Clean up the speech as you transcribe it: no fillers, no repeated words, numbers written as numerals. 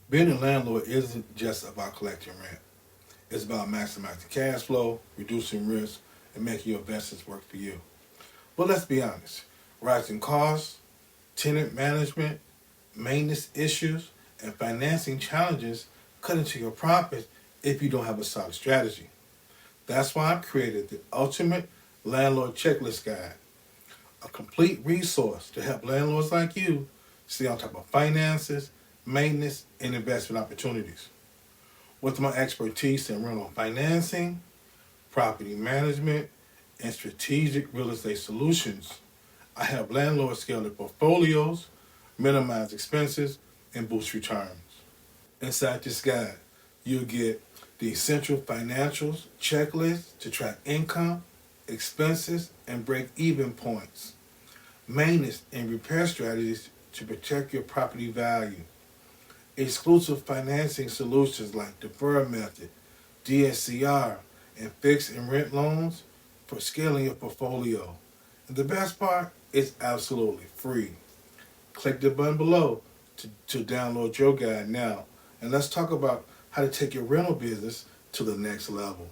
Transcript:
Being a landlord isn't just about collecting rent. It's about maximizing cash flow, reducing risk, and making your investments work for you. But let's be honest, rising costs, tenant management, maintenance issues, and financing challenges cut into your profits if you don't have a solid strategy. That's why I created the Ultimate Landlord Checklist Guide, a complete resource to help landlords like you stay on top of finances, maintenance, and investment opportunities. With my expertise in rental financing, property management, and strategic real estate solutions, I help landlords scale their portfolios, minimize expenses, and boost returns. Inside this guide, you'll get the essential financials checklist to track income, expenses, and break even points, maintenance and repair strategies to protect your property value, exclusive financing solutions like deferred method, DSCR, and fixed and rent loans for scaling your portfolio. And the best part, it's absolutely free. Click the button below to download your guide now. And let's talk about how to take your rental business to the next level.